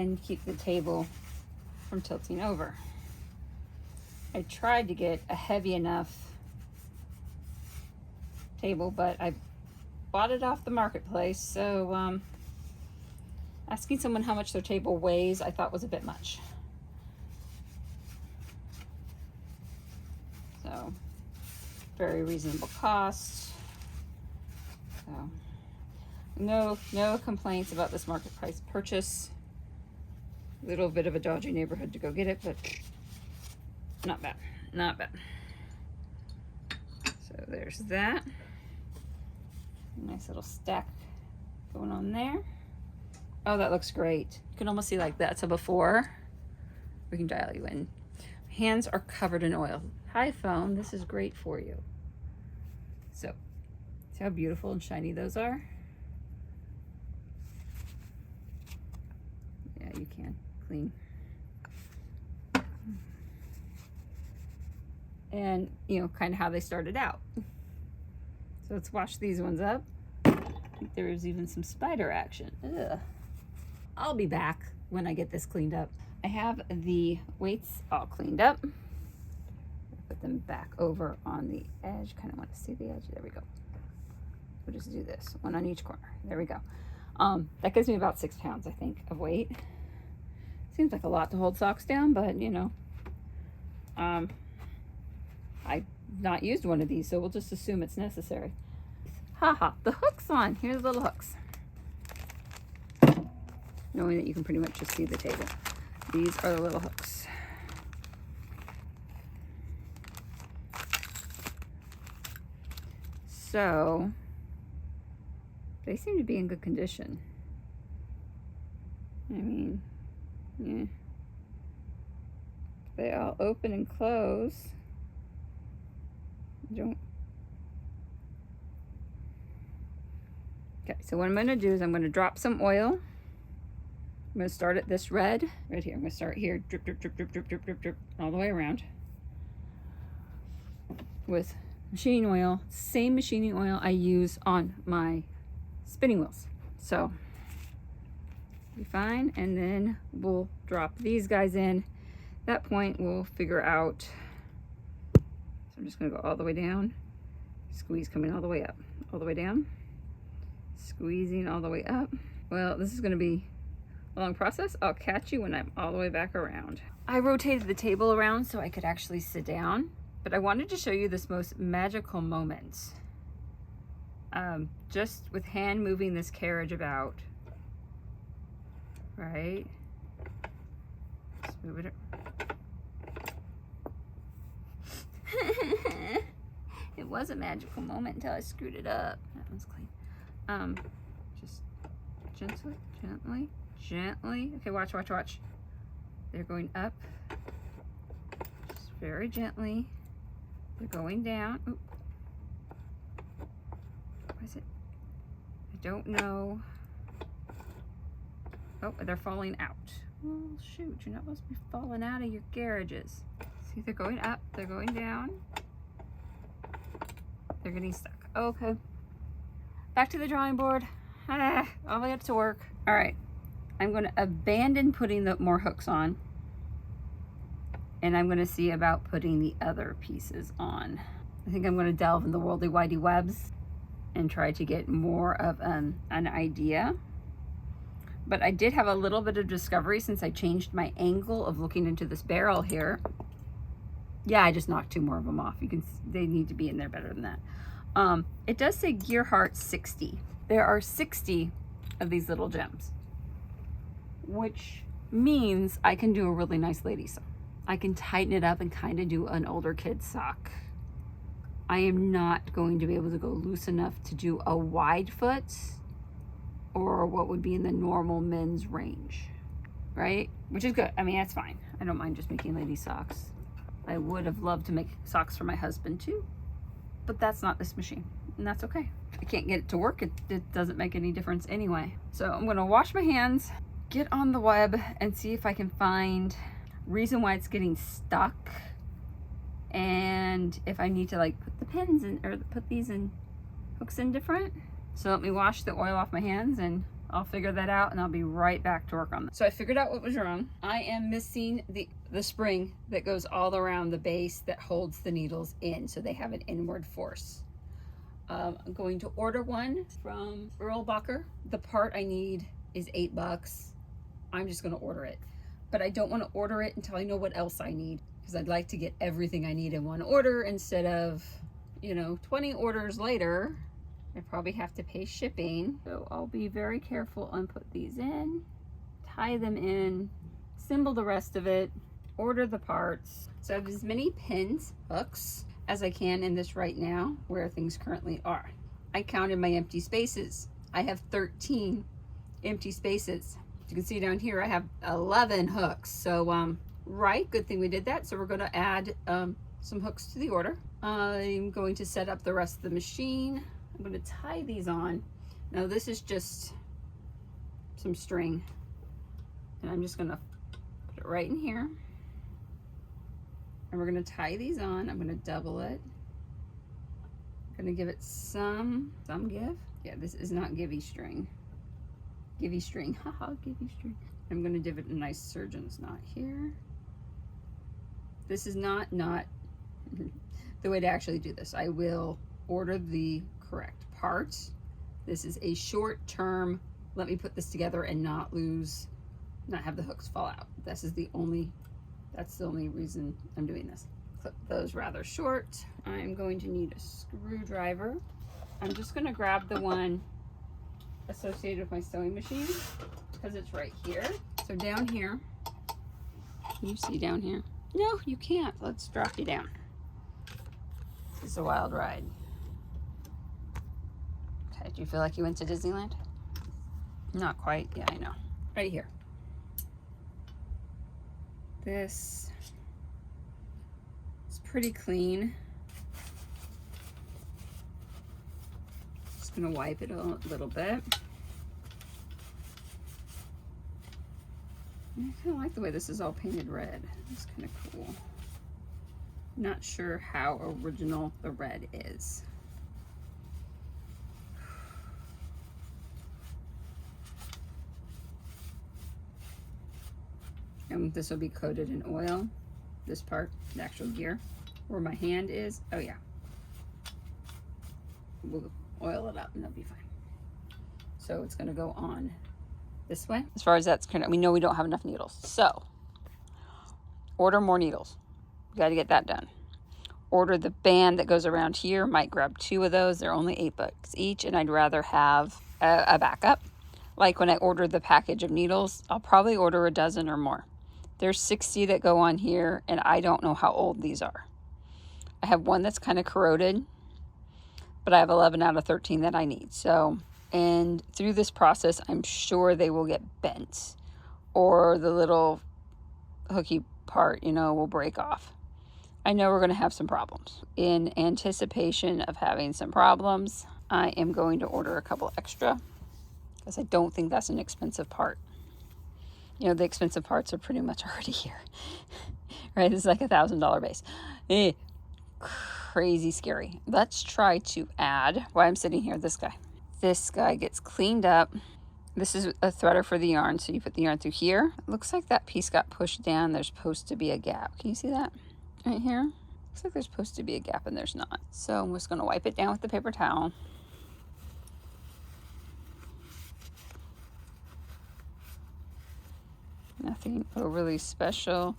and keep the table from tilting over. I tried to get a heavy enough table, but I bought it off the marketplace, so asking someone how much their table weighs I thought was a bit much. So very reasonable cost. So no complaints about this market price purchase. A little bit of a dodgy neighborhood to go get it, but not bad, not bad. So there's that. Nice little stack going on there. Oh, that looks great. You can almost see like that's a before. We can dial you in. Hands are covered in oil. Hi phone, this is great for you. So, see how beautiful and shiny those are? Yeah, you can. Clean. And, you know, kind of how they started out. So let's wash these ones up. I think there is even some spider action. Ugh. I'll be back when I get this cleaned up. I have the weights all cleaned up. Put them back over on the edge. Kind of want to see the edge. There we go. We'll just do this, one on each corner. There we go. That gives me about 6 pounds, I think, of weight. Seems like a lot to hold socks down, but you know, I've not used one of these, so we'll just assume it's necessary. Haha, the hook's on. Here's the little hooks. Knowing that you can pretty much just see the table. These are the little hooks. So, they seem to be in good condition. I mean, yeah. They all open and close. Don't. Okay, so what I'm going to do is I'm going to drop some oil. I'm going to start at this red, right here. I'm going to start here, drip, drip, drip, drip, drip, drip, drip, drip, all the way around with machining oil, same machining oil I use on my spinning wheels. So, be fine, and then we'll drop these guys in. At that point, we'll figure out. So I'm just going to go all the way down, squeeze coming all the way up, all the way down, squeezing all the way up. Well, this is going to be a long process. I'll catch you when I'm all the way back around. I rotated the table around so I could actually sit down, but I wanted to show you this most magical moment. Just with hand moving this carriage about, right? Just move it. It was a magical moment until I screwed it up. That one's clean. Just gently, gently, gently. Okay, watch, watch, watch. They're going up. Just very gently. They're going down. Oop. What is it? I don't know. Oh, they're falling out. Well, shoot, you're not supposed to be falling out of your garages. See, they're going up, they're going down. They're getting stuck. Okay. Back to the drawing board. All the way up to work. All right. I'm going to abandon putting the more hooks on. And I'm going to see about putting the other pieces on. I think I'm going to delve in the worldly widey webs and try to get more of an idea. But I did have a little bit of discovery since I changed my angle of looking into this barrel here. Yeah, I just knocked 2 more of them off. You can see they need to be in there better than that. It does say Gearhart 60. There are 60 of these little gems, which means I can do a really nice lady sock. I can tighten it up and kind of do an older kid sock. I am not going to be able to go loose enough to do a wide foot or what would be in the normal men's range, right? Which is good. I mean, that's fine. I don't mind just making lady socks. I would have loved to make socks for my husband too, but that's not this machine, and that's okay. I can't get it to work. It doesn't make any difference anyway. So I'm gonna wash my hands, get on the web, and see if I can find reason why it's getting stuck, and if I need to like put the pins in or put these in hooks in different. So let me wash the oil off my hands and I'll figure that out and I'll be right back to work on that. So I figured out what was wrong. I am missing the spring that goes all around the base that holds the needles in, so they have an inward force. I'm going to order one from Earl Bacher. The part I need is $8. I'm just going to order it. But I don't want to order it until I know what else I need, because I'd like to get everything I need in one order instead of, you know, 20 orders later. I probably have to pay shipping. So I'll be very careful and put these in, tie them in, assemble the rest of it, order the parts. So I have as many pins, hooks, as I can in this right now where things currently are. I counted my empty spaces. I have 13 empty spaces. As you can see down here, I have 11 hooks. So, right, good thing we did that. So we're gonna add some hooks to the order. I'm going to set up the rest of the machine. I'm going to tie these on. Now this is just some string, and I'm just going to put it right in here, and we're going to tie these on. I'm going to double it. I'm going to give it some give. Yeah, this is not givey string. Givey string, haha, givey string. I'm going to give it a nice surgeon's knot here. This is not the way to actually do this. I will order the correct parts. This is a short term, let me put this together and not have the hooks fall out. That's the only reason I'm doing this. Clip those rather short. I'm going to need a screwdriver. I'm just going to grab the one associated with my sewing machine because it's right here. So down here, can you see down here? No, you can't. Let's drop you down. This is a wild ride. Okay, do you feel like you went to Disneyland? Not quite. Yeah, I know. Right here. This is pretty clean. Just gonna wipe it a little bit. I kind of like the way this is all painted red. It's kind of cool. Not sure how original the red is. And this will be coated in oil. This part, the actual gear, where my hand is. Oh yeah. We'll oil it up and that'll be fine. So it's gonna go on this way. As far as that's concerned, we know we don't have enough needles. So order more needles. We got to get that done. Order the band that goes around here. Might grab 2 of those. They're only $8 each, and I'd rather have a backup. Like when I ordered the package of needles, I'll probably order a dozen or more. There's 60 that go on here, and I don't know how old these are. I have one that's kind of corroded, but I have 11 out of 13 that I need. So, and through this process, I'm sure they will get bent, or the little hooky part, you know, will break off. I know we're going to have some problems. In anticipation of having some problems, I am going to order a couple extra, because I don't think that's an expensive part. You know, the expensive parts are pretty much already here. Right? This is like $1,000 base. Crazy scary. Let's try to add, while I'm sitting here, this guy. This guy gets cleaned up. This is a threader for the yarn, so you put the yarn through here. It looks like that piece got pushed down. There's supposed to be a gap. Can you see that? Right here? Looks like there's supposed to be a gap and there's not. So I'm just going to wipe it down with the paper towel. Nothing overly special.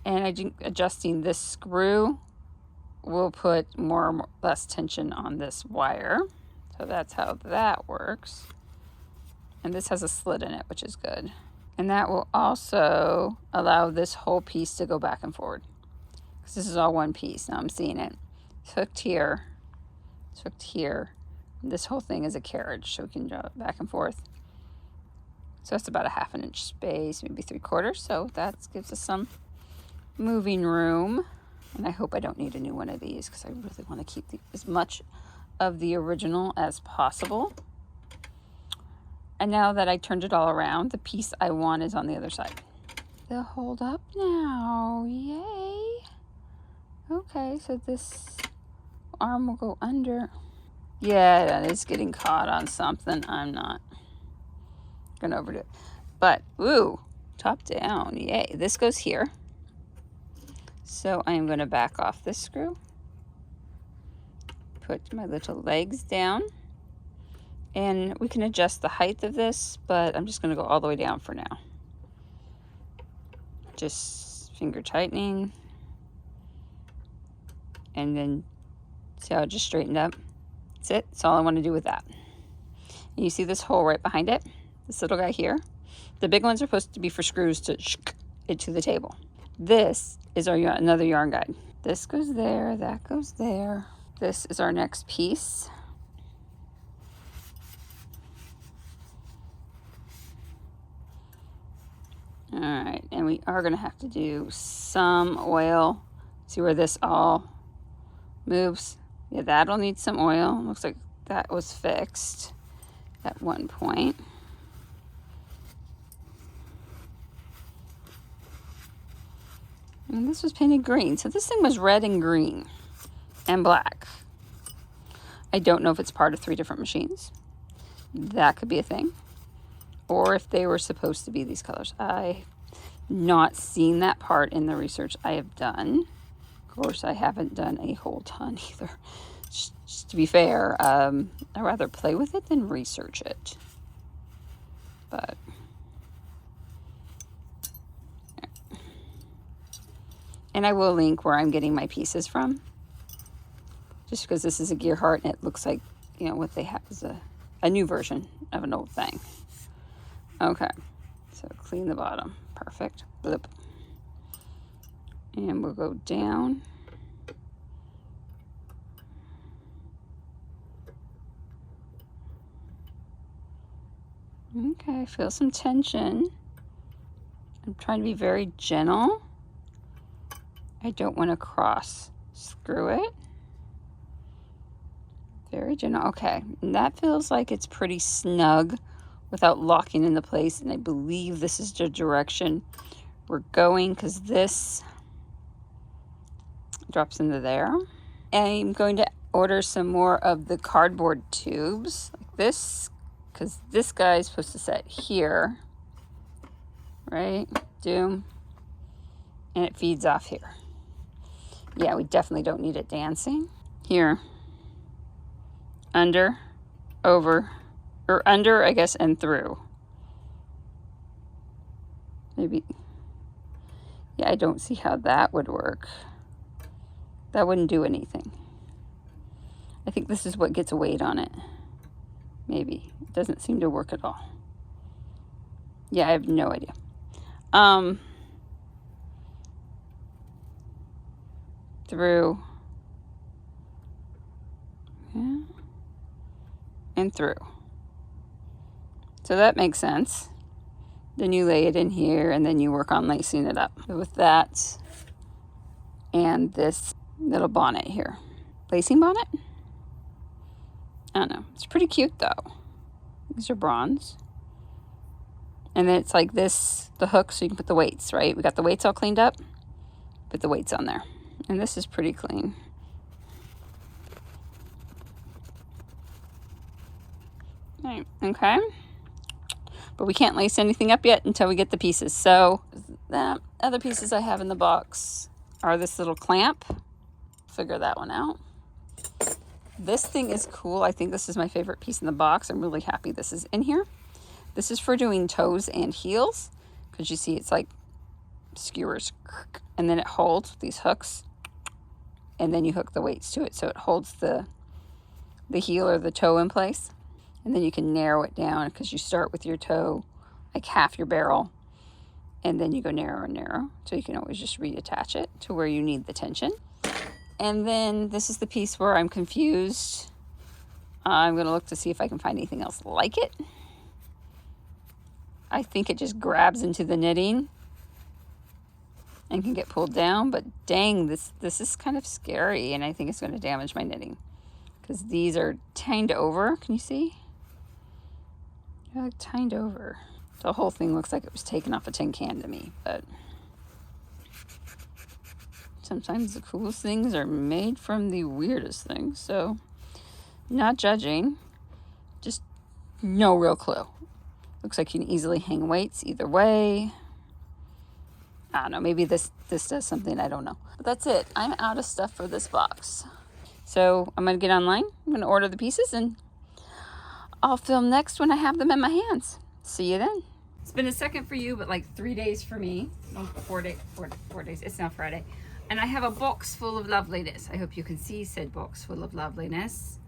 And adjusting this screw will put more or less tension on this wire. So that's how that works. And this has a slit in it, which is good. And that will also allow this whole piece to go back and forward. Because this is all one piece. Now I'm seeing it. It's hooked here. It's hooked here. And this whole thing is a carriage, so we can draw it back and forth. So that's about a 1/2 inch space, maybe 3/4. So that gives us some moving room. And I hope I don't need a new one of these, because I really want to keep as much of the original as possible. And now that I turned it all around, the piece I want is on the other side. They'll hold up now. Yay. Okay, so this arm will go under. Yeah, it's getting caught on something. I'm not Gonna overdo it. But, ooh, top down, yay. This goes here. So I am gonna back off this screw. Put my little legs down. And we can adjust the height of this, but I'm just gonna go all the way down for now. Just finger tightening. And then see how it just straightened up? That's it, that's all I wanna do with that. And you see this hole right behind it? This little guy here? The big ones are supposed to be for screws to shk it to the table. This is our another yarn guide. This goes there, that goes there. This is our next piece. All right, and we are gonna have to do some oil. See where this all moves? Yeah, that'll need some oil. Looks like that was fixed at one point. And this was painted green. So this thing was red and green and black. I don't know if it's part of 3 different machines. That could be a thing. Or if they were supposed to be these colors. I've not seen that part in the research I have done. Of course, I haven't done a whole ton either. Just to be fair, I'd rather play with it than research it. But and I will link where I'm getting my pieces from. Just because this is a Gearhart and it looks like, you know, what they have is a new version of an old thing. Okay, so clean the bottom. Perfect. Blip. And we'll go down. Okay, feel some tension. I'm trying to be very gentle. I don't want to cross screw it. Very gentle. Okay, and that feels like it's pretty snug without locking into place, and I believe this is the direction we're going because this drops into there. I'm going to order some more of the cardboard tubes like this because this guy is supposed to set here, right? Doom. And it feeds off here. Yeah, we definitely don't need it dancing. Here. Under, over, or under, I guess, and through. Maybe. Yeah, I don't see how that would work. That wouldn't do anything. I think this is what gets a weight on it. Maybe. It doesn't seem to work at all. Yeah, I have no idea. Through. Yeah. And through. So that makes sense. Then you lay it in here and then you work on lacing it up. With that and this little bonnet here. Lacing bonnet? I don't know. It's pretty cute though. These are bronze. And then it's like this, the hook, so you can put the weights, right? We got the weights all cleaned up. Put the weights on there. And this is pretty clean. Right, okay. But we can't lace anything up yet until we get the pieces. So the other pieces I have in the box are this little clamp. Figure that one out. This thing is cool. I think this is my favorite piece in the box. I'm really happy this is in here. This is for doing toes and heels. Because you see it's like skewers. And then it holds with these hooks. And then you hook the weights to it. So it holds the heel or the toe in place. And then you can narrow it down because you start with your toe like half your barrel. And then you go narrow and narrow. So you can always just reattach it to where you need the tension. And then this is the piece where I'm confused. I'm going to look to see if I can find anything else like it. I think it just grabs into the knitting and can get pulled down. But dang, this is kind of scary. And I think it's going to damage my knitting. Because these are tined over. Can you see? They're like tined over. The whole thing looks like it was taken off a tin can to me. But sometimes the coolest things are made from the weirdest things. So, not judging. Just no real clue. Looks like you can easily hang weights either way. I don't know, maybe this does something, I don't know. But that's it. I'm out of stuff for this box. So I'm gonna get online, I'm gonna order the pieces, and I'll film next when I have them in my hands. See you then. It's been a second for you, but like 3 days for me. No, 4 days, 4 days, it's now Friday. And I have a box full of loveliness. I hope you can see said box full of loveliness.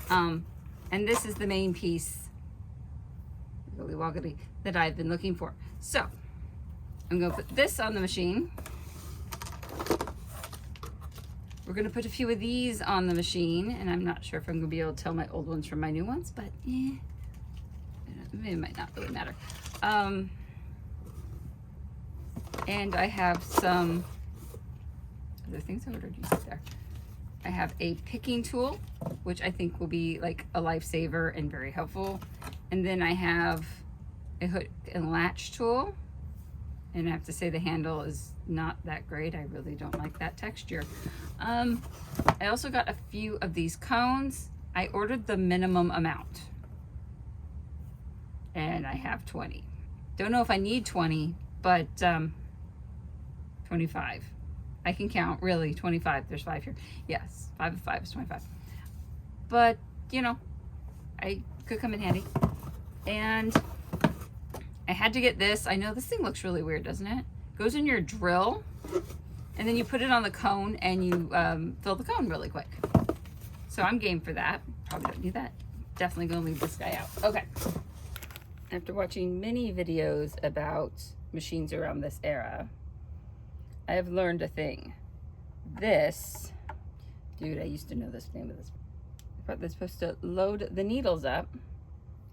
And this is the main piece, that I've been looking for. So, I'm gonna put this on the machine. We're gonna put a few of these on the machine, and I'm not sure if I'm gonna be able to tell my old ones from my new ones, but it might not really matter. And I have some other things I ordered. You see there. I have a picking tool, which I think will be like a lifesaver and very helpful. And then I have a hook and latch tool. And I have to say the handle is not that great. I really don't like that texture. I also got a few of these cones. I ordered the minimum amount. And I have 20. Don't know if I need 20, but 25. I can count, really, 25. There's 5 here. Yes, 5 of 5 is 25. But, you know, I could come in handy. And I had to get this. I know this thing looks really weird, doesn't it? It goes in your drill, and then you put it on the cone, and you fill the cone really quick. So I'm game for that. Probably don't need that. Definitely gonna leave this guy out. Okay. After watching many videos about machines around this era, I have learned a thing. This, dude, I used to know this name of this. The part that's supposed to load the needles up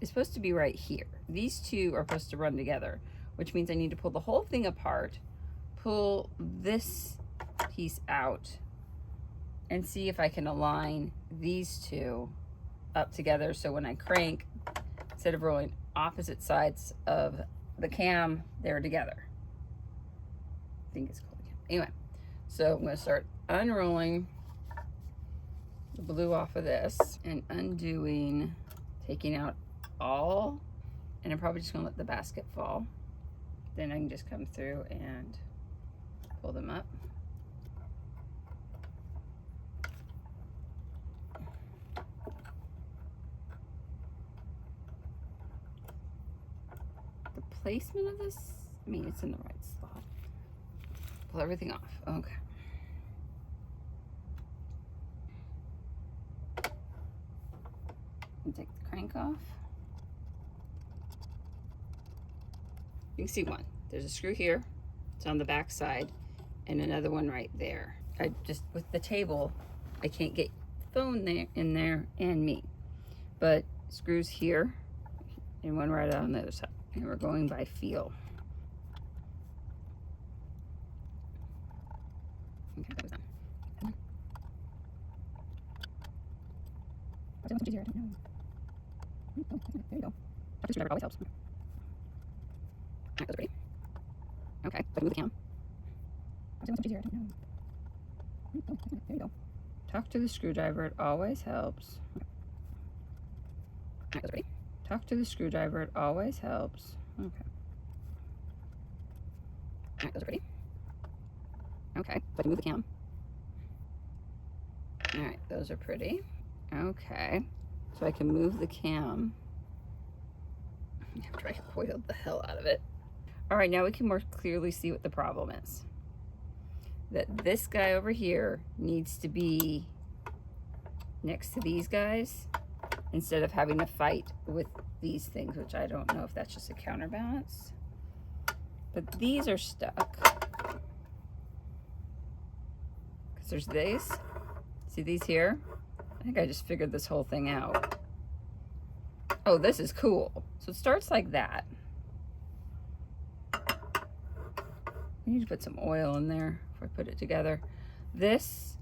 is supposed to be right here. These two are supposed to run together, which means I need to pull the whole thing apart, pull this piece out, and see if I can align these two up together so when I crank, instead of rolling opposite sides of the cam, they're together. I think it's called a cam. Anyway, so I'm going to start unrolling the blue off of this and undoing, taking out all, and I'm probably just going to let the basket fall. Then I can just come through and pull them up. Placement of this, I mean, it's in the right spot. Pull everything off. Okay. And take the crank off. You can see one. There's a screw here. It's on the back side, and another one right there. I just, with the table, I can't get the phone there, in there, and me. But screws here, and one right on the other side. And we're going by feel. Okay, that was done. What's easier? I don't know. There you go. Talk to the screwdriver always helps. Alright, those are ready. Okay, so I can move the cam. What's easier? I don't know. There you go. Talk to the screwdriver, it always helps. Alright, those are ready. Talk to the screwdriver, it always helps. Okay. Alright, those are ready. Okay, so I can move the cam. Alright, those are pretty. Okay, so I can move the cam. After I coiled the hell out of it. Alright, now we can more clearly see what the problem is. That this guy over here needs to be next to these guys, instead of having to fight with these things, which I don't know if that's just a counterbalance. But these are stuck. Because there's these. See these here? I think I just figured this whole thing out. Oh, this is cool. So it starts like that. I need to put some oil in there before I put it together. This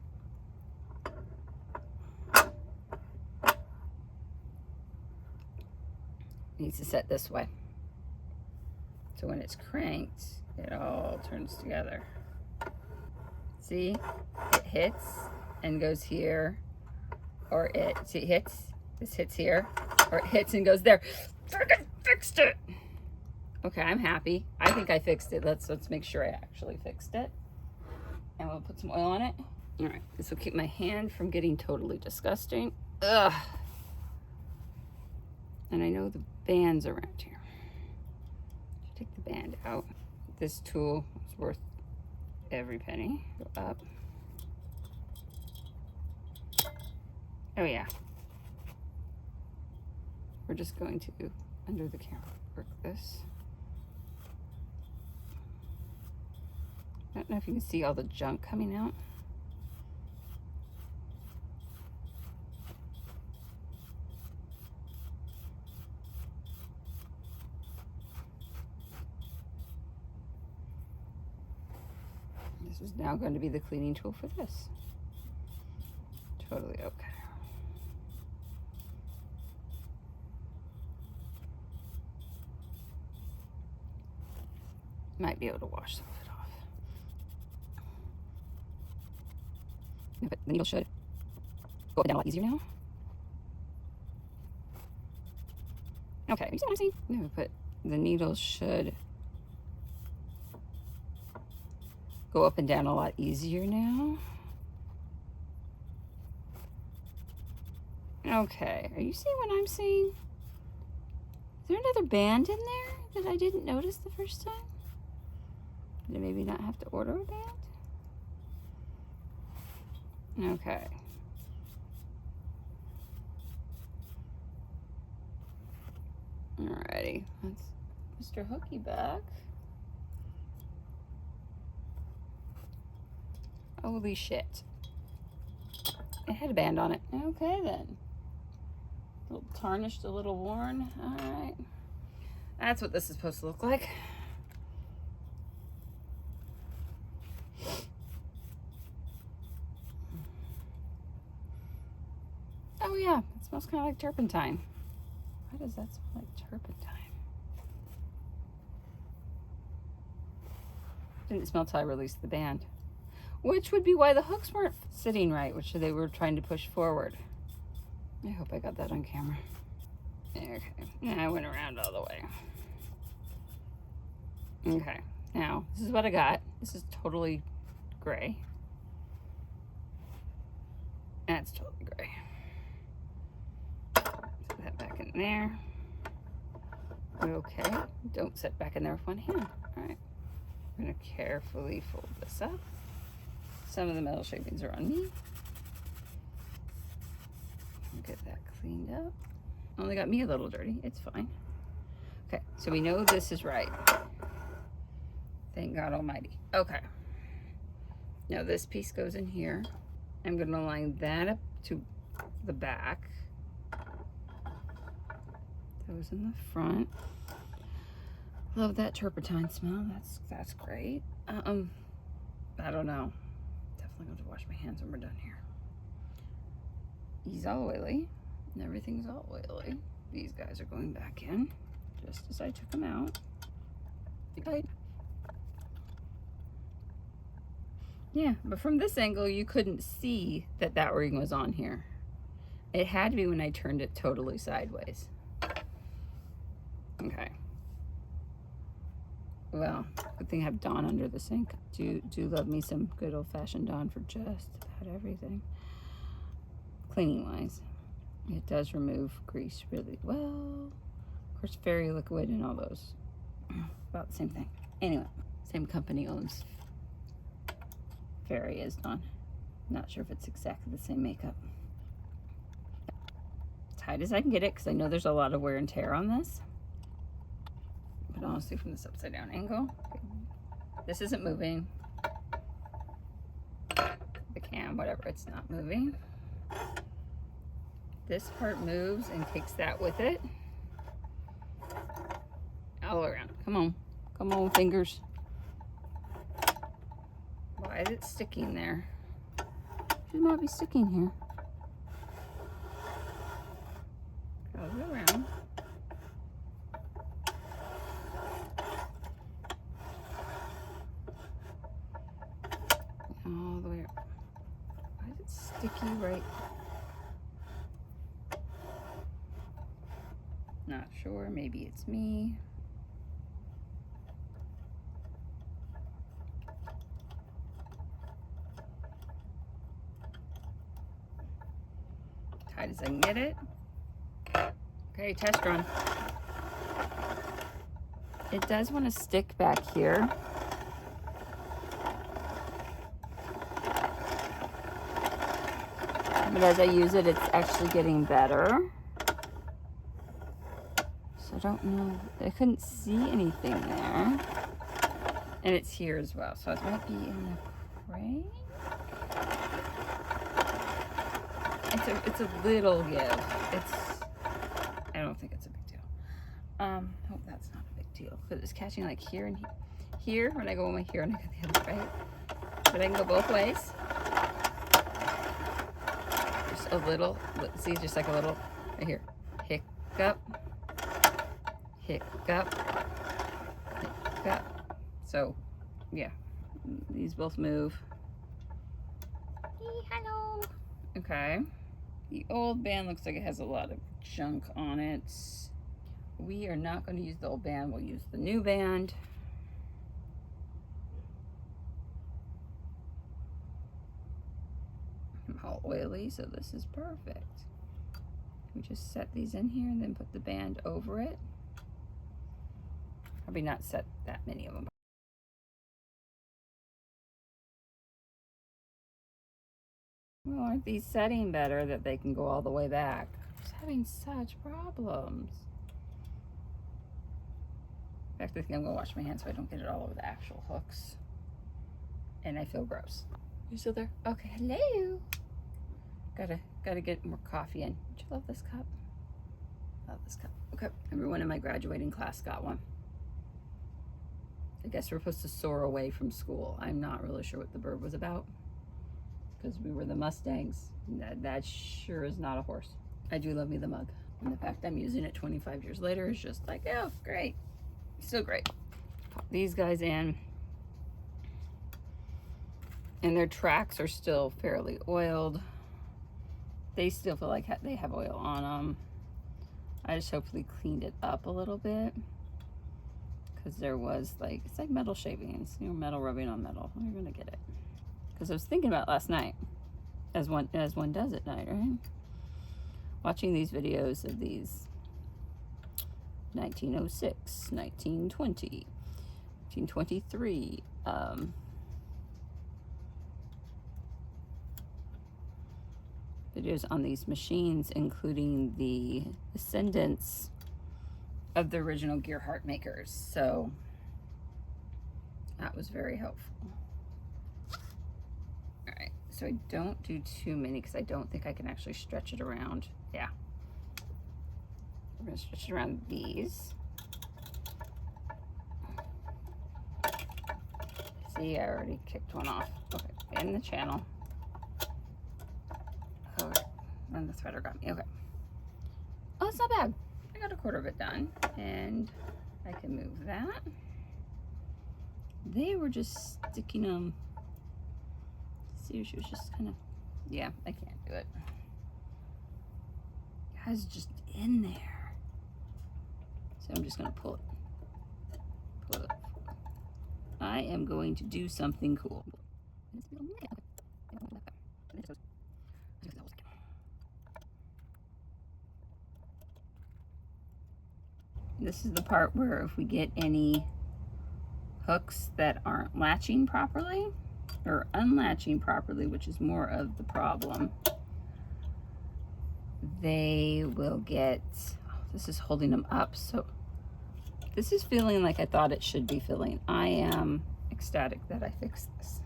needs to set this way. So when it's cranked, it all turns together. See? It hits and goes here, or it hits, this hits here, or it hits and goes there. Freaking fixed it! Okay, I'm happy. I think I fixed it. Let's make sure I actually fixed it. And we'll put some oil on it. All right, this will keep my hand from getting totally disgusting. Ugh. And I know the band's around here. Take the band out. This tool is worth every penny. Go up. Oh yeah. We're just going to, under the camera, work this. I don't know if you can see all the junk coming out. This is now going to be the cleaning tool for this. Totally okay. Might be able to wash some of it off. But the needle should go up and down a lot easier now. Okay, you see what I'm saying? No, but the needle should go up and down a lot easier now. Okay, are you seeing what I'm seeing? Is there another band in there that I didn't notice the first time? Did I maybe not have to order a band? Okay. Alrighty, that's Mr. Hooky back. Holy shit. It had a band on it. Okay then. A little tarnished, a little worn. Alright. That's what this is supposed to look like. Oh yeah, it smells kind of like turpentine. Why does that smell like turpentine? Didn't smell till I released the band. Which would be why the hooks weren't sitting right, which they were trying to push forward. I hope I got that on camera. Okay, I went around all the way. Okay, now this is what I got. This is totally gray. That's totally gray. Put that back in there. Okay, don't set back in there with one hand. All right, I'm gonna carefully fold this up. Some of the metal shavings are on me. Get that cleaned up. Only got me a little dirty, it's fine. Okay, so we know this is right. Thank God Almighty. Okay. Now this piece goes in here. I'm gonna line that up to the back. Goes in the front. Love that turpentine smell. That's great. I don't know. Definitely going to wash my hands when we're done here. He's all oily. And everything's all oily. These guys are going back in just as I took them out. Yeah, but from this angle, you couldn't see that that ring was on here. It had to be when I turned it totally sideways. Okay. Well, good thing I have Dawn under the sink. Do love me some good old-fashioned Dawn for just about everything. Cleaning wise, it does remove grease really well. Of course, Fairy Liquid and all those, about the same thing. Anyway, same company owns Fairy as Dawn. Not sure if it's exactly the same makeup. Tight as I can get it, because I know there's a lot of wear and tear on this. But honestly, from this upside down angle, this isn't moving. The cam, whatever, it's not moving. This part moves and takes that with it. All the way around. Come on. Come on, fingers. Why is it sticking there? It should not be sticking here. All the way around. All the way up. Why is it sticky right? Not sure. Maybe it's me. tight as I can get it. Okay, test run. It does want to stick back here. But as I use it, it's actually getting better. So I don't know. I couldn't see anything there. And it's here as well. So it might be in the crate. It's a little give. I don't think it's a big deal. Hope that's not a big deal. Because it's catching like here and here when I go over here and I go the other way. But I can go both ways. Just a little, see, just like a little, right here. Hiccup. Hiccup. Hiccup. So, yeah. These both move. Hello. Okay. The old band looks like it has a lot of junk on it. We are not going to use the old band. We'll use the new band. I'm all oily, so this is perfect. We just set these in here and then put the band over it. Probably not set that many of them. Well, aren't these setting better that they can go all the way back? I'm just having such problems. In fact, I think I'm gonna wash my hands so I don't get it all over the actual hooks. And I feel gross. You still there? Okay, hello. Gotta get more coffee in. Don't you love this cup? Love this cup. Okay, everyone in my graduating class got one. I guess we're supposed to soar away from school. I'm not really sure what the bird was about. Because we were the Mustangs. That sure is not a horse. I do love me the mug. And the fact I'm using it 25 years later is just like, oh, great. Still great. Pop these guys in. And their tracks are still fairly oiled. They still feel like they have oil on them. I just hopefully cleaned it up a little bit. Because there was like, it's like metal shaving. It's, you know, metal rubbing on metal. You're going to get it. Because I was thinking about last night, as one does at night, right? Watching these videos of these 1906, 1920, 1923, videos on these machines, including the descendants of the original Gearhart makers. So that was very helpful. All right, so I don't do too many because I don't think I can actually stretch it around. Yeah. We're gonna stretch it around these. See, I already kicked one off. Okay, in the channel. Okay, and the threader got me. Okay. Oh, it's not bad. I got a quarter of it done, and I can move that. They were just sticking them. See, she was just kind of, yeah, I can't do it. Guys, just in there. So I'm just gonna pull it. Pull it up. I am going to do something cool. This is the part where if we get any hooks that aren't latching properly or unlatching properly, which is more of the problem, they will get, oh, this is holding them up. So this is feeling like I thought it should be feeling. I am ecstatic that I fixed this.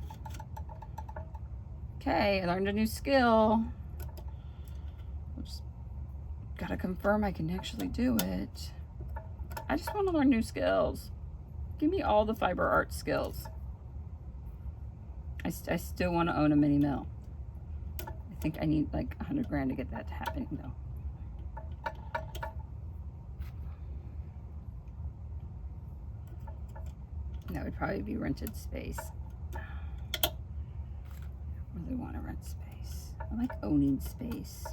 Okay, I learned a new skill. Just gotta confirm I can actually do it. I just want to learn new skills. Give me all the fiber art skills. I still want to own a mini mill. I think I need like 100 grand to get that to happen though. That would probably be rented space. I really want to rent space. I like owning space.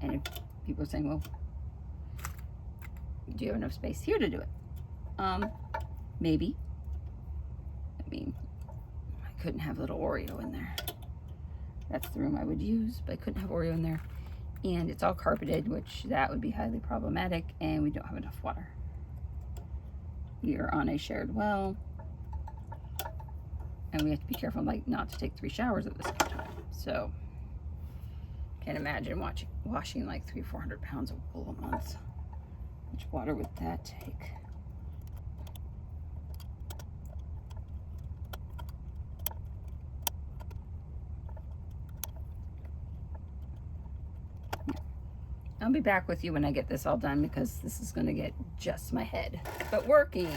And if people are saying, well, do you have enough space here to do it? Maybe. I mean, I couldn't have little Oreo in there. That's the room I would use, but I couldn't have Oreo in there. And it's all carpeted, which that would be highly problematic, and we don't have enough water. We are on a shared well, and we have to be careful like not to take 3 showers at the same time. So can't imagine washing like 300-400 pounds of wool a month. How much water would that take? I'll be back with you when I get this all done, because this is going to get just my head. But working.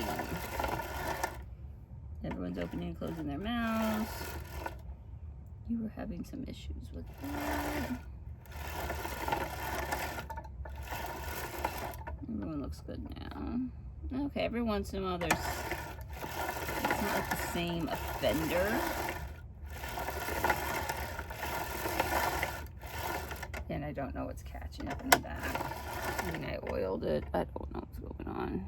Everyone's opening and closing their mouths. You were having some issues with that. Everyone looks good now. Okay, every once in a while it's not like the same offender. And I don't know what's catching up in the back. I mean, I oiled it. I don't know what's going on.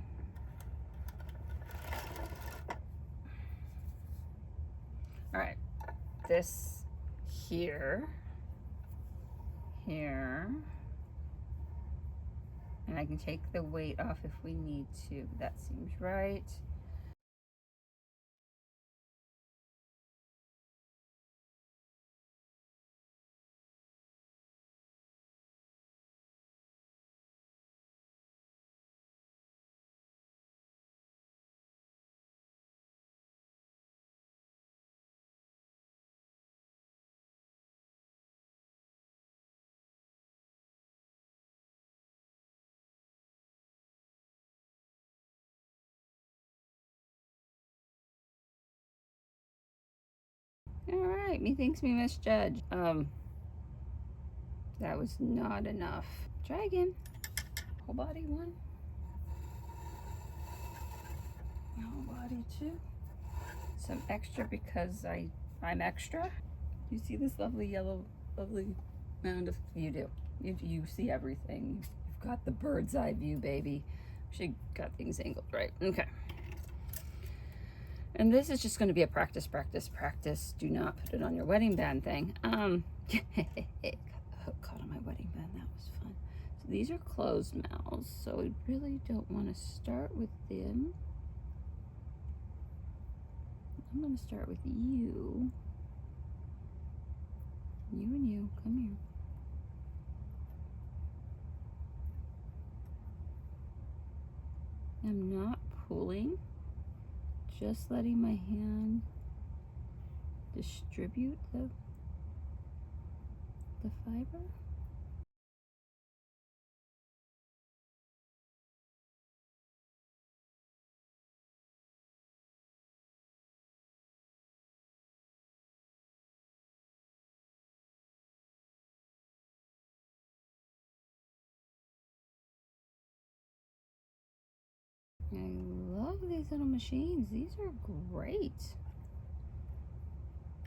All right, this here, and I can take the weight off if we need to. That seems right. All right, methinks me misjudged. That was not enough. Try again. Whole body 1. Whole body 2. Some extra because I'm extra. You see this lovely yellow, lovely mound of, you do. You see everything. You've got the bird's eye view, baby. She got things angled right. Okay. And this is just going to be a practice. Do not put it on your wedding band thing. Got the hook caught on my wedding band. That was fun. So these are closed mouths, so we really don't want to start with them. I'm going to start with you. You and you, come here. I'm not pulling, just letting my hand distribute the fiber. I love these little machines. These are great.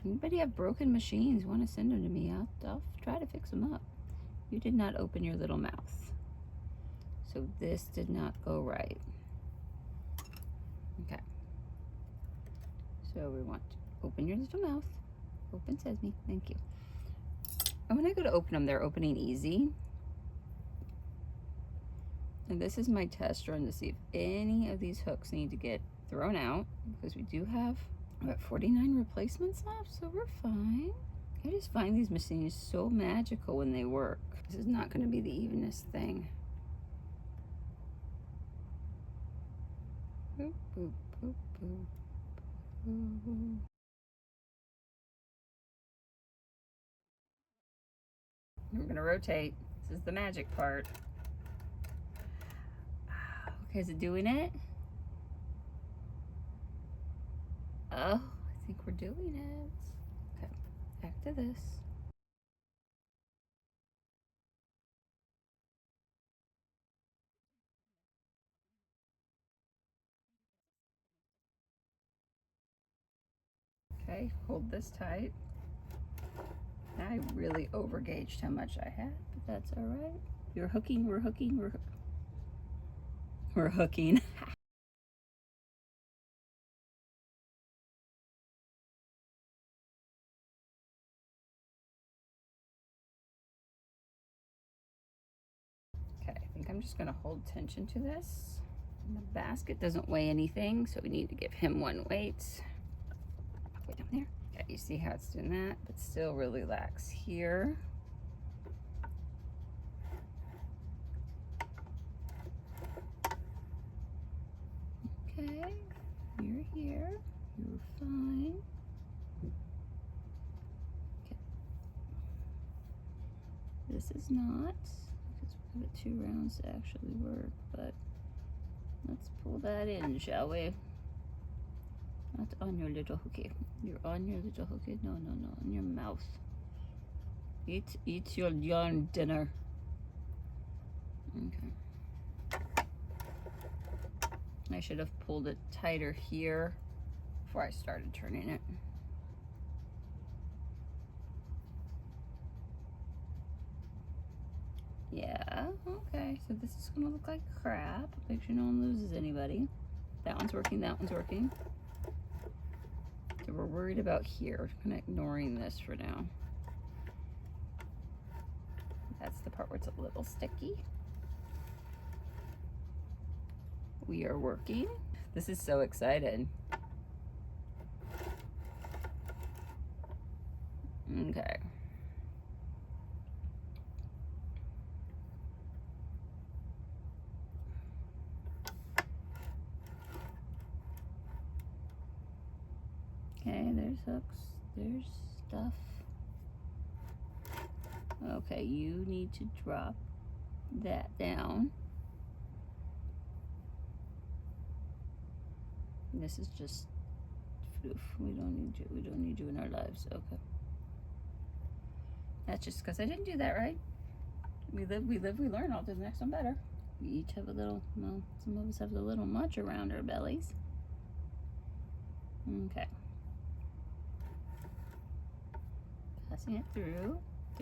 Anybody have broken machines, want to send them to me? I'll try to fix them up. You did not open your little mouth. So this did not go right. Okay. So we want to open your little mouth. Open sesame. Thank you. And when I go to open them, they're opening easy. And this is my test run to see if any of these hooks need to get thrown out, because we do have about 49 replacements left, so we're fine. I just find these machines so magical when they work. This is not going to be the evenest thing. Boop, boop, boop, boop, boop. We're going to rotate. This is the magic part. Okay, is it doing it? Oh, I think we're doing it. Okay, back to this. Okay, hold this tight. I really overgauged how much I had, but that's all right. We're hooking, we're hooking, we're hooking. just gonna hold tension to this. And the basket doesn't weigh anything, so we need to give him one weight. Way down there. Yeah, you see how it's doing that, but still really lax here. Okay, you're here, you're fine. Okay. This is not, because we have 2 rounds to actually work, but let's pull that in, shall we? Not on your little hooky. You're on your little hooky. No, no, no, on your mouth. Eat your yarn dinner. Okay. I should have pulled it tighter here before I started turning it. Yeah, okay, so this is gonna look like crap. Make sure no one loses anybody. That one's working, that one's working. So we're worried about here. We're kind of ignoring this for now. That's the part where it's a little sticky. We are working. This is so excited. Okay. Okay, there's hooks, there's stuff. Okay, you need to drop that down. This is just floof. We don't need you in our lives. Okay. That's just because I didn't do that right. We live, we learn. I'll do the next one better. We each have a little, well, some of us have a little much around our bellies. Okay. Passing it through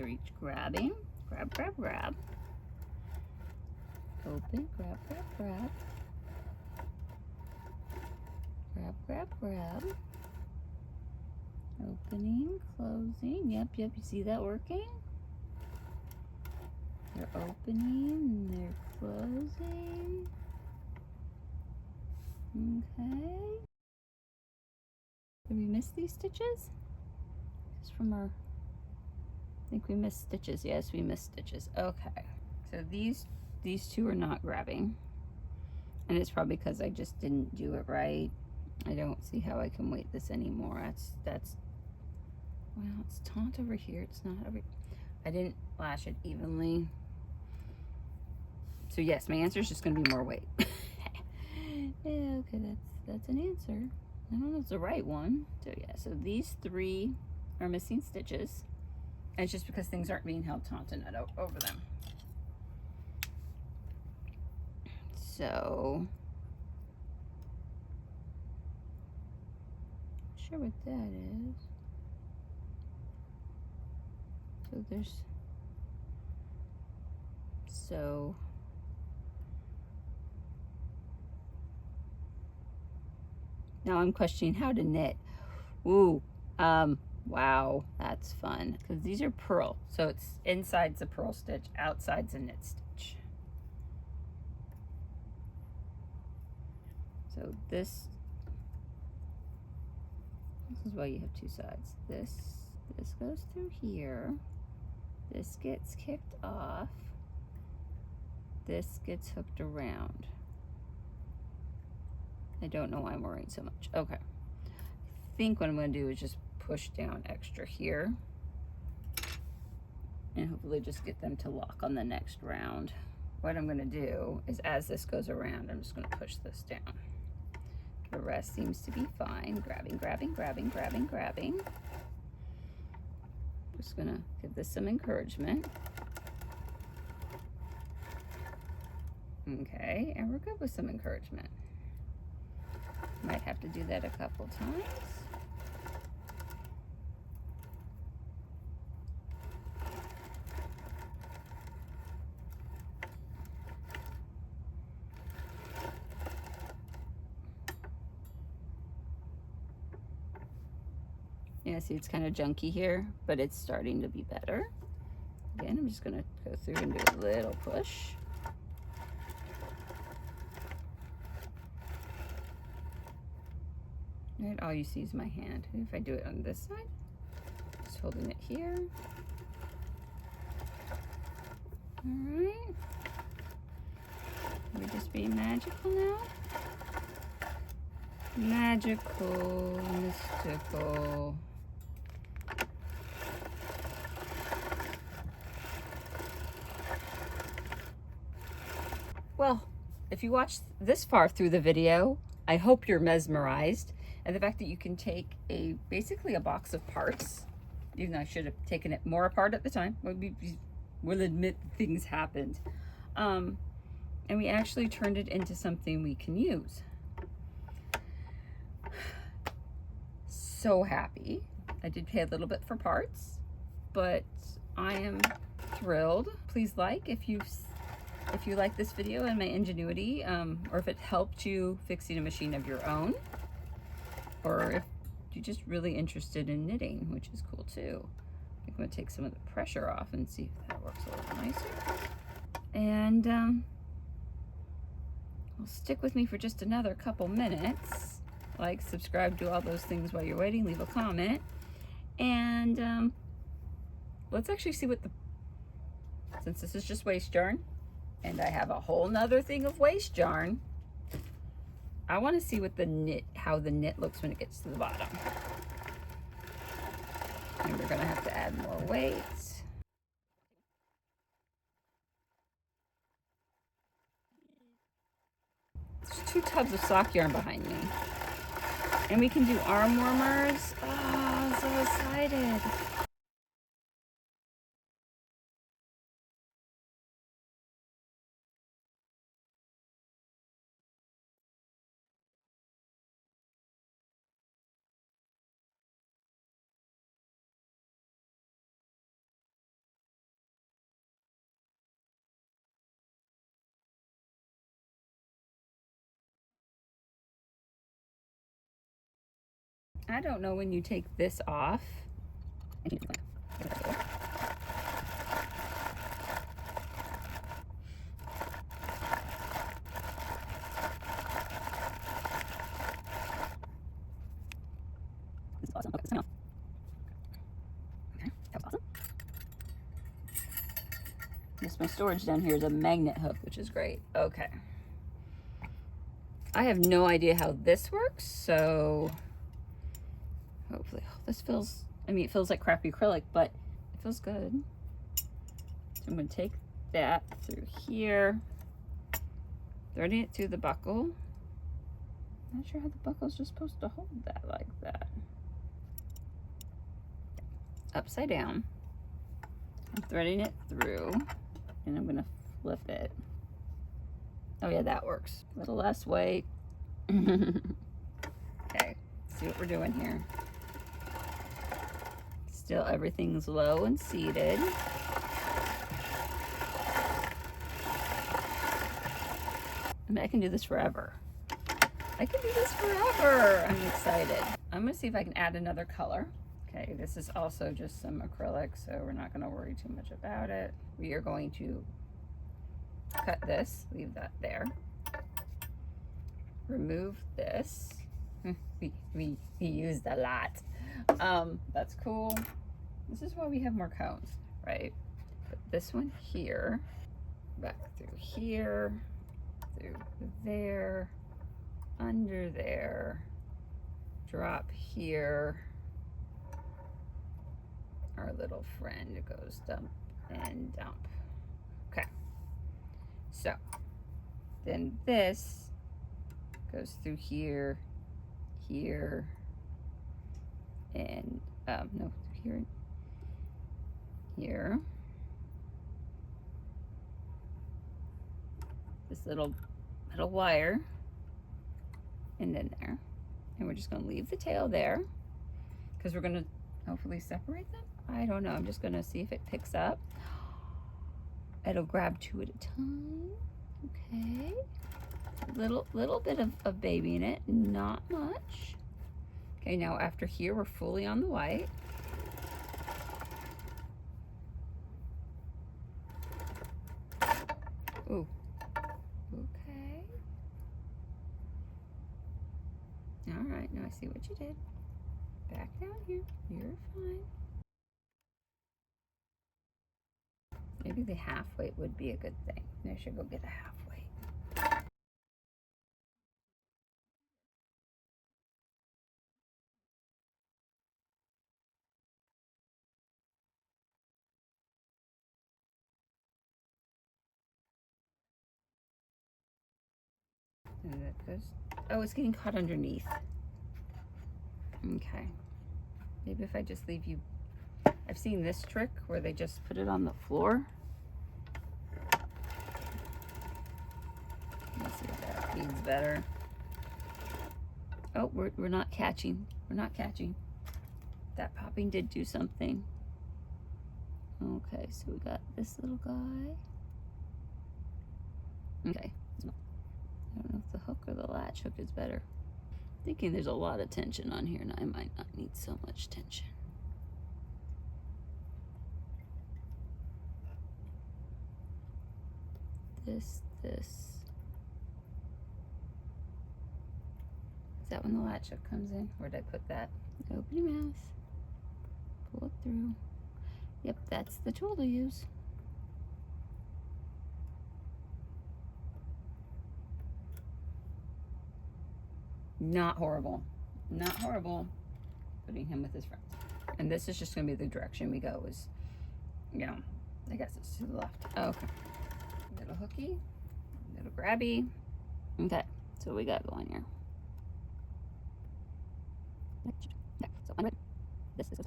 each grabbing. Grab, grab, grab. Open, grab, grab, grab. Grab, grab, grab. Opening, closing. Yep, you see that working? They're opening, they're closing. Okay. Did we miss these stitches? Just from our, I think we missed stitches. Yes, we missed stitches. Okay. So these 2 are not grabbing. And it's probably because I just didn't do it right. I don't see how I can weight this anymore. That's well, it's taut over here. It's not over. I didn't lash it evenly. So yes, my answer is just going to be more weight. Yeah, okay, that's an answer. I don't know if it's the right one. So yeah, so these 3 are missing stitches. And it's just because things aren't being held taut and over them. So, not sure what that is. So there's, so now I'm questioning how to knit. Ooh, wow, that's fun. Because these are purl. So it's inside's a purl stitch, outside's a knit stitch. So this is why you have 2 sides. This goes through here. This gets kicked off. This gets hooked around. I don't know why I'm worrying so much. Okay. I think what I'm going to do is just push down extra here. And hopefully just get them to lock on the next round. What I'm going to do is as this goes around, I'm just going to push this down. The rest seems to be fine. Grabbing, grabbing, grabbing, grabbing, grabbing. Just gonna give this some encouragement. Okay, and we're good with some encouragement. Might have to do that a couple times. Yeah, see, it's kind of junky here, but it's starting to be better. Again, I'm just gonna go through and do a little push. Right, all you see is my hand. If I do it on this side, just holding it here. All right. We're just being magical now. Magical, mystical. Well, if you watched this far through the video, I hope you're mesmerized at the fact that you can take basically a box of parts, even though I should have taken it more apart at the time. We'll admit things happened. And we actually turned it into something we can use. So happy. I did pay a little bit for parts, but I am thrilled. Please like if you like this video and my ingenuity, or if it helped you fixing a machine of your own, or if you're just really interested in knitting, which is cool too. I think I'm gonna take some of the pressure off and see if that works a little nicer. And well, stick with me for just another couple minutes. Like, subscribe, do all those things while you're waiting, leave a comment. And let's actually see what since this is just waste yarn, and I have a whole nother thing of waste yarn, I want to see what how the knit looks when it gets to the bottom. And we're gonna have to add more weight. There's 2 tubs of sock yarn behind me. And we can do arm warmers. Oh, I'm so excited. I don't know when you take this off. This is awesome. Okay, this off. Okay, that was awesome. Yes, my storage down here is a magnet hook, which is great. Okay. I have no idea how this works, so hopefully this feels, it feels like crappy acrylic, but it feels good. So I'm going to take that through here, threading it through the buckle. Not sure how the buckle's just supposed to hold that like that. Upside down. I'm threading it through, and I'm going to flip it. Oh yeah, that works. A little less weight. Okay, see what we're doing here. Still, everything's low and seated. I can do this forever. I can do this forever. I'm excited. I'm gonna see if I can add another color. Okay, this is also just some acrylic, so we're not gonna worry too much about it. We are going to cut this, leave that there. Remove this. we used a lot. That's cool. This is why we have more cones, right? Put this one here, back through here, through there, under there, drop here. Our little friend goes dump and dump. Okay. So then this goes through here, here, and no, here, here. This little wire, and then there. And we're just gonna leave the tail there because we're gonna hopefully separate them. I don't know, I'm just gonna see if it picks up. It'll grab 2 at a time. Okay. Little bit of baby in it, not much. Okay, now after here, we're fully on the white. Ooh. Okay. All right, now I see what you did. Back down here. You're fine. Maybe the half weight would be a good thing. I should go get a half weight. And that goes. Oh, it's getting caught underneath. Okay. Maybe if I just leave you. I've seen this trick where they just put it on the floor. Let's see if that feeds better. Oh, we're not catching. We're not catching. That popping did do something. Okay, so we got this little guy. Okay. I don't know if the hook or the latch hook is better. I'm thinking there's a lot of tension on here, and I might not need so much tension. This. Is that when the latch hook comes in? Where did I put that? Open your mouth. Pull it through. Yep, that's the tool to use. Not horrible. Not horrible. Putting him with his friends. And this is just going to be the direction we go is, you know, I guess it's to the left. Oh, okay. Little hooky. Little grabby. Okay, so what we got going here. Okay, so one, this is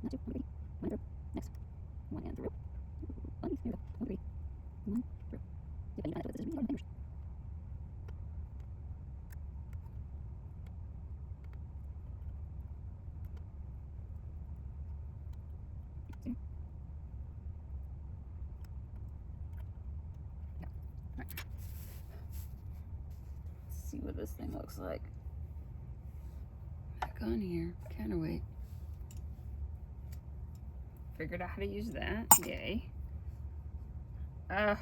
not two, one through, next, one and through, one, here we go, one, three, one, through. Yeah, you know this is really hard fingers. See? Yeah, all right. Let's see what this thing looks like. Back on here, counterweight. Figured out how to use that. Yay. Oh,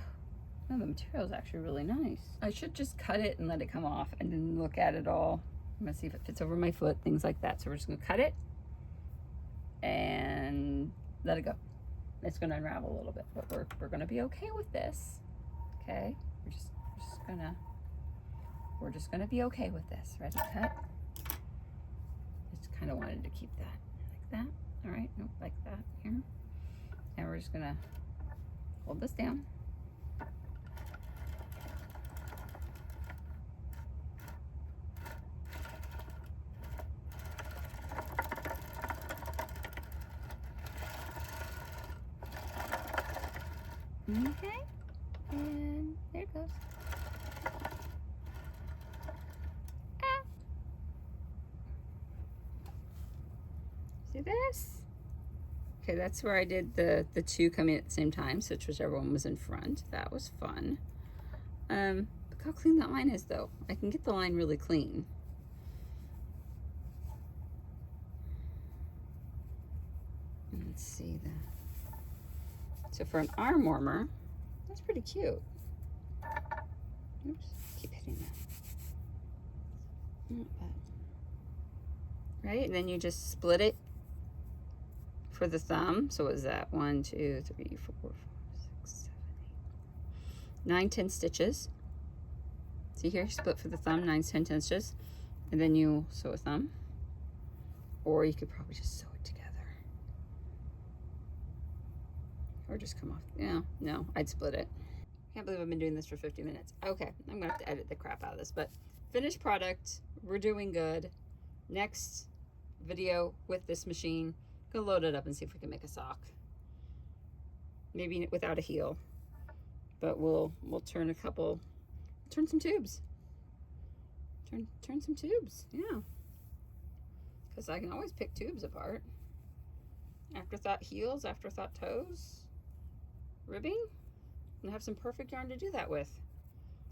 the material is actually really nice. I should just cut it and let it come off and then look at it all. I'm gonna see if it fits over my foot, things like that. So we're just gonna cut it and let it go. It's gonna unravel a little bit, but we're gonna be okay with this. Okay, we're just gonna be okay with this. Ready? Cut. Just kind of wanted to keep that like that. All right, nope, like that here. And we're just gonna hold this down. Okay, and there it goes. Ah. See this? Okay, that's where I did the two coming at the same time, so whichever one was in front. That was fun. Look how clean that line is, though. I can get the line really clean. Let's see that. So for an arm warmer, that's pretty cute. Oops, keep hitting that. Not bad. Right, and then you just split it for the thumb. So what is that? 1, 2, 3, 4, 5, 6, 7, 8, 9, 10 stitches. See here, split for the thumb, 9, 10 stitches. And then you sew a thumb. Or you could probably just sew it together. Or just come off. Yeah, no, I'd split it. Can't believe I've been doing this for 50 minutes. Okay, I'm gonna have to edit the crap out of this, but finished product, we're doing good. Next video with this machine, go load it up and see if we can make a sock. Maybe without a heel, but we'll turn some tubes. Turn some tubes, yeah. Because I can always pick tubes apart. Afterthought heels, afterthought toes, ribbing, and have some perfect yarn to do that with.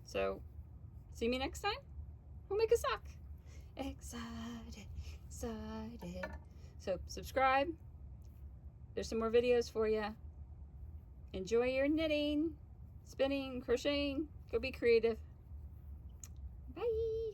So, see me next time? We'll make a sock. Excited, excited. So, subscribe. There's some more videos for you. Enjoy your knitting, spinning, crocheting. Go be creative. Bye.